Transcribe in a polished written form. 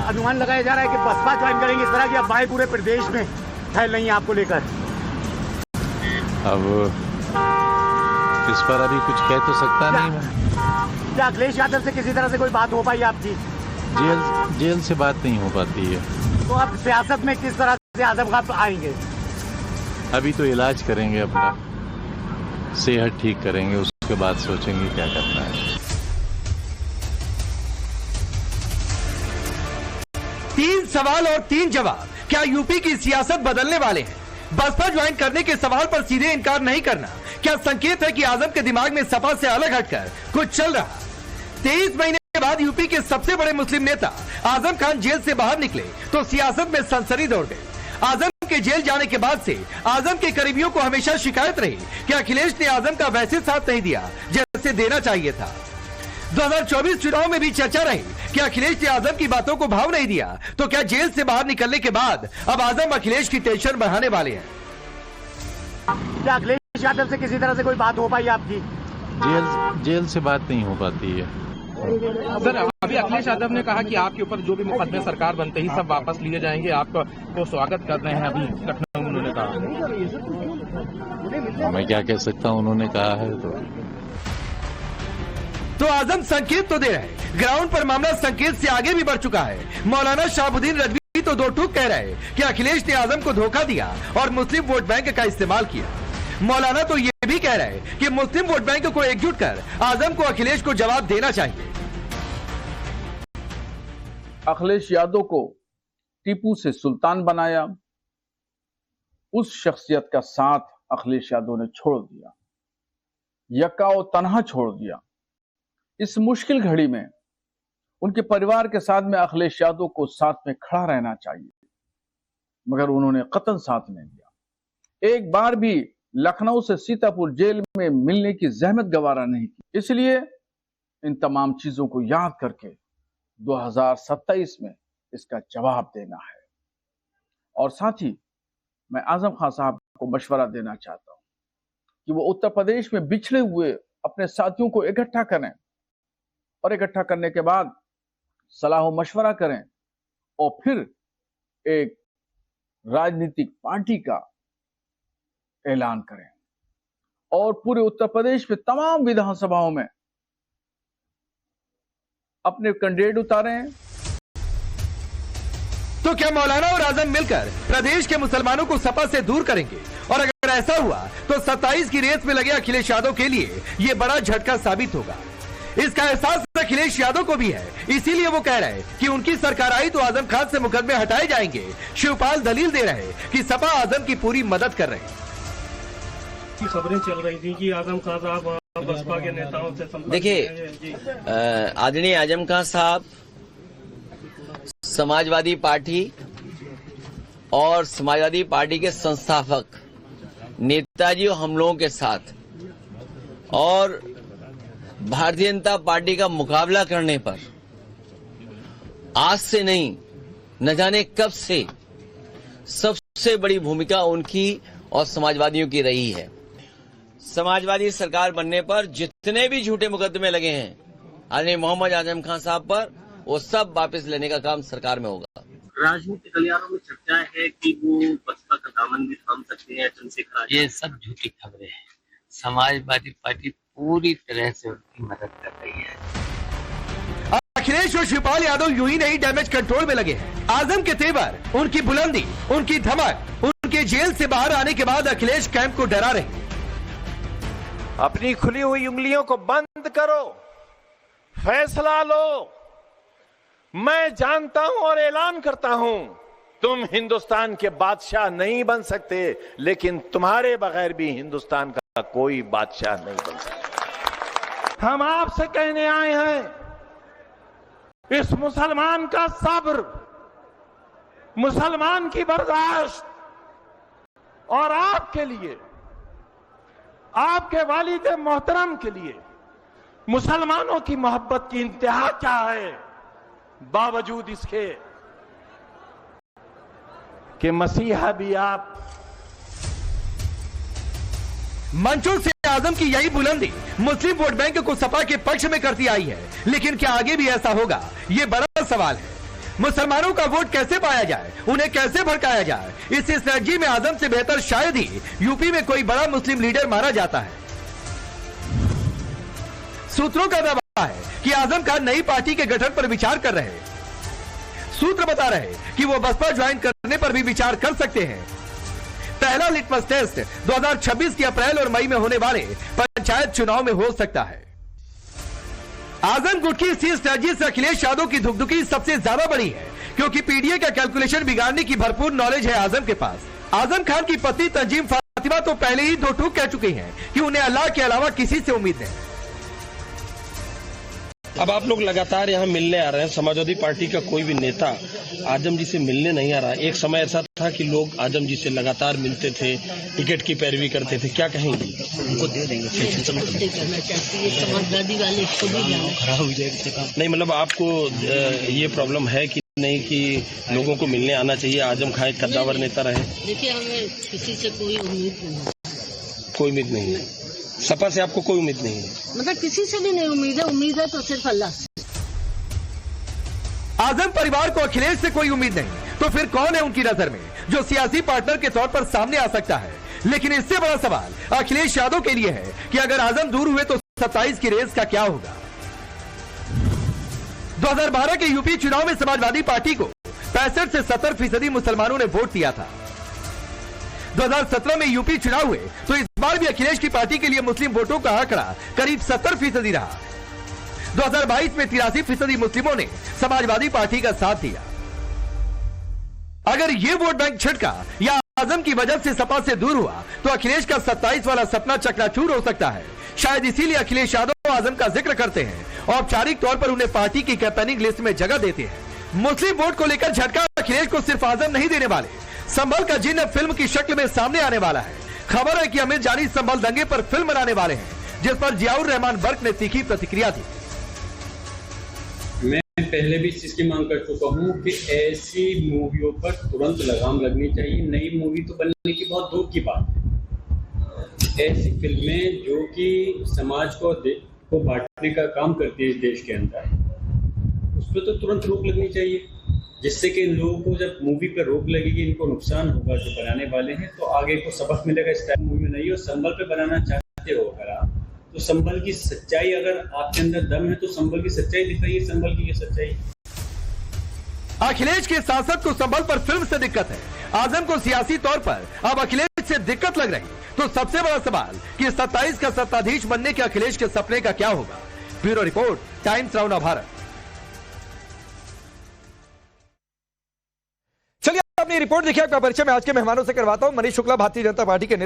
अनुमान लगाया जा रहा है कि बसपा ज्वाइन करेंगे, इस तरह की अफवाहें पूरे प्रदेश में फैल रही हैं आपको लेकर। अब इस पर अभी कुछ कह तो सकता नहीं मैं। क्या अखिलेश यादव से किसी तरह से कोई बात हो पाई आपकी? जेल से बात नहीं हो पाती है। तो अब सियासत में किस तरह से आजम खान आएंगे? अभी तो इलाज करेंगे, अपना सेहत ठीक करेंगे, उसके बाद सोचेंगे क्या करना है। 3 सवाल और 3 जवाब। क्या यूपी की सियासत बदलने वाले हैं? बसपा ज्वाइन करने के सवाल पर सीधे इनकार नहीं करना क्या संकेत है कि आजम के दिमाग में सपा से अलग हटकर कुछ चल रहा? 23 महीने के बाद यूपी के सबसे बड़े मुस्लिम नेता आजम खान जेल से बाहर निकले तो सियासत में सनसनी दौड़ गई। आजम के जेल जाने के बाद से आजम के करीबियों को हमेशा शिकायत रही कि अखिलेश ने आजम का वैसे साथ नहीं दिया जैसे देना चाहिए था। 2024 चुनाव में भी चर्चा रही कि अखिलेश ने आजम की बातों को भाव नहीं दिया, तो क्या जेल से बाहर निकलने के बाद अब आजम अखिलेश की टेंशन बढ़ाने वाले हैं? क्या अखिलेश यादव से किसी तरह से कोई बात हो पाई आपकी? जेल से बात नहीं हो पाती है। सर, अभी अखिलेश यादव ने कहा कि आपके ऊपर जो भी मुकदमे सरकार बनते ही सब वापस लिए जाएंगे, आपका तो स्वागत कर रहे हैं। अभी लखनऊ में उन्होंने कहा। मैं क्या कह सकता हूँ, उन्होंने कहा है तो आजम संकेत तो दे रहे हैं। ग्राउंड पर मामला संकेत से आगे भी बढ़ चुका है। मौलाना शहाबुद्दीन रजवी तो दो टूक कह रहे हैं कि अखिलेश ने आजम को धोखा दिया और मुस्लिम वोट बैंक का इस्तेमाल किया। मौलाना तो ये भी कह रहे हैं कि मुस्लिम वोट बैंक को एकजुट कर आजम को अखिलेश को जवाब देना चाहिए। अखिलेश यादव को टीपू से सुल्तान बनाया, उस शख्सियत का साथ अखिलेश यादव ने छोड़ दिया, यक्का और तन्हा छोड़ दिया। इस मुश्किल घड़ी में उनके परिवार के साथ में अखिलेश यादव को साथ में खड़ा रहना चाहिए, मगर उन्होंने कतई साथ नहीं दिया। एक बार भी लखनऊ से सीतापुर जेल में मिलने की जहमत गवारा नहीं की। इसलिए इन तमाम चीजों को याद करके 2027 में इसका जवाब देना है। और साथ ही मैं आजम खान साहब को मशवरा देना चाहता हूं कि वो उत्तर प्रदेश में बिछड़े हुए अपने साथियों को इकट्ठा करें और इकट्ठा करने के बाद सलाह मशवरा करें और फिर एक राजनीतिक पार्टी का ऐलान करें और पूरे उत्तर प्रदेश में तमाम विधानसभाओं में अपने कैंडिडेट उतारें। तो क्या मौलाना और आजम मिलकर प्रदेश के मुसलमानों को सपा से दूर करेंगे? और अगर ऐसा हुआ तो 27 की रेस में लगे अखिलेश यादव के लिए यह बड़ा झटका साबित होगा। इसका एहसास अखिलेश यादव को भी है, इसीलिए वो कह रहे हैं कि उनकी सरकार आई तो आजम खान से मुकदमे हटाए जाएंगे। शिवपाल दलील दे रहे हैं कि सपा आजम की पूरी मदद कर रही है। खबरें चल रही थी कि आजम खान साहब बसपा के नेताओं से संपर्क। देखिए, आदरणीय आजम खान साहब समाजवादी पार्टी और समाजवादी पार्टी के संस्थापक नेताजी और हम लोगों के साथ और भारतीय जनता पार्टी का मुकाबला करने पर आज से नहीं न जाने कब से सबसे बड़ी भूमिका उनकी और समाजवादियों की रही है। समाजवादी सरकार बनने पर जितने भी झूठे मुकदमे लगे हैं आदरणीय मोहम्मद आजम खान साहब पर, वो सब वापस लेने का काम सरकार में होगा। राजनीतिक गलियारों में चर्चा है कि वो बसपा का दामन भी थाम सकते हैं चंद्रशेखर। ये सब झूठी खबरें हैं। समाजवादी पार्टी पूरी तरह से उनकी मदद कर रही है। अखिलेश और शिवपाल यादव यूं ही नहीं डैमेज कंट्रोल में लगे हैं। आजम के तेवर, उनकी बुलंदी, उनकी धमक, उनके जेल से बाहर आने के बाद अखिलेश कैंप को डरा रहे। अपनी खुली हुई उंगलियों को बंद करो, फैसला लो। मैं जानता हूं और ऐलान करता हूं, तुम हिंदुस्तान के बादशाह नहीं बन सकते, लेकिन तुम्हारे बगैर भी हिंदुस्तान का कोई बादशाह नहीं बन सकता। हम आपसे कहने आए हैं, इस मुसलमान का सब्र, मुसलमान की बर्दाश्त और आपके लिए, आपके वालिद मोहतरम के लिए मुसलमानों की मोहब्बत की इंतहा क्या है, बावजूद इसके कि मसीहा भी आप। मंचों से आजम की यही बुलंदी मुस्लिम वोट बैंक को सपा के पक्ष में करती आई है, लेकिन क्या आगे भी ऐसा होगा, ये बड़ा सवाल है। मुसलमानों का वोट कैसे पाया जाए, उन्हें कैसे भड़काया जाए, इस स्ट्रेटजी में आजम से बेहतर शायद ही यूपी में कोई बड़ा मुस्लिम लीडर माना जाता है। सूत्रों का दावा है कि आजम खान नई पार्टी के गठन पर विचार कर रहे हैं। सूत्र बता रहे कि वो बसपा ज्वाइन करने पर भी विचार कर सकते हैं। पहला लिटमस टेस्ट 2026 के अप्रैल और मई में होने वाले पंचायत चुनाव में हो सकता है। आजम गुट की इसी स्ट्रेटजी से अखिलेश यादव की धुकधुकी सबसे ज्यादा बड़ी है, क्योंकि पीडीए का कैलकुलेशन बिगाड़ने की भरपूर नॉलेज है आजम के पास। आजम खान की पत्नी तंजीम फातिमा तो पहले ही दो टूक कह चुकी हैं कि उन्हें अल्लाह के अलावा किसी से उम्मीद नहीं। अब आप लोग लगातार यहाँ मिलने आ रहे हैं, समाजवादी पार्टी का कोई भी नेता आजम जी से मिलने नहीं आ रहा। एक समय ऐसा था कि लोग आजम जी से लगातार मिलते थे, टिकट की पैरवी करते थे, क्या कहेंगे? उनको दे देंगे। समाजवादी वाले नहीं, मतलब आपको ये प्रॉब्लम है कि नहीं कि लोगों को मिलने आना चाहिए, आजम खान एक कद्दावर नेता रहे? देखिए, हमें किसी से कोई उम्मीद नहीं, कोई उम्मीद नहीं है। सपा से आपको कोई उम्मीद नहीं है? मतलब किसी से भी नहीं उम्मीद है तो सिर्फ अल्लाह से। आजम परिवार को अखिलेश से कोई उम्मीद नहीं, तो फिर कौन है उनकी नजर में जो सियासी पार्टनर के तौर पर सामने आ सकता है? लेकिन इससे बड़ा सवाल अखिलेश यादव के लिए है कि अगर आजम दूर हुए तो 27 की रेस का क्या होगा? 2012 के यूपी चुनाव में समाजवादी पार्टी को 65 से 70% मुसलमानों ने वोट दिया था। 2017 में यूपी चुनाव हुए तो इस बार भी अखिलेश की पार्टी के लिए मुस्लिम वोटों का आंकड़ा करीब 70% रहा। 2022 में 83% मुस्लिमों ने समाजवादी पार्टी का साथ दिया। अगर ये वोट बैंक छिटका या आजम की वजह से सपा से दूर हुआ तो अखिलेश का 27 वाला सपना चकनाचूर हो सकता है। शायद इसीलिए अखिलेश यादव आजम का जिक्र करते हैं, औपचारिक तौर पर उन्हें पार्टी की कैंपेनिंग लिस्ट में जगह देते हैं। मुस्लिम वोट को लेकर झटका अखिलेश को सिर्फ आजम नहीं देने वाले, संभल का जिन्न फिल्म की शक्ल में सामने आने वाला है। खबर है कि अमित जानी संभल दंगे पर फिल्म बनाने वाले हैं, जिस पर जियाउर रहमान बर्क ने तीखी प्रतिक्रिया दी। मैं पहले भी इस चीज की मांग कर चुका हूँ कि ऐसी मूवियों पर तुरंत लगाम लगनी चाहिए। नई मूवी तो बनने की बहुत दूर की बात है। ऐसी फिल्में जो कि समाज को बांटने का काम करती है इस देश के अंदर, उस पर तो तुरंत रोक लगनी चाहिए, जिससे कि इन लोगों को जब मूवी पर रोक लगेगी इनको नुकसान होगा जो बनाने वाले हैं, तो आगे को सबक मिलेगा। इस टाइप मूवी नहीं हो। संभल पे बनाना चाहते हो अगर आप, तो संभल की सच्चाई, अगर आपके अंदर दम है तो संभल की सच्चाई दिखाइए। संभल की ये सच्चाई। अखिलेश के सांसद को संभल पर फिल्म से दिक्कत है, आजम को सियासी तौर पर अब अखिलेश से दिक्कत लग रही, तो सबसे बड़ा सवाल कि 27 का सत्ताधीश बनने के अखिलेश के सपने का क्या होगा? Bureau report, times now Bharat. चलिए अपनी रिपोर्ट देखिए, आपका परिचय मैं आज के मेहमानों से करवाता हूं। मनीष शुक्ला भारतीय जनता पार्टी के नेता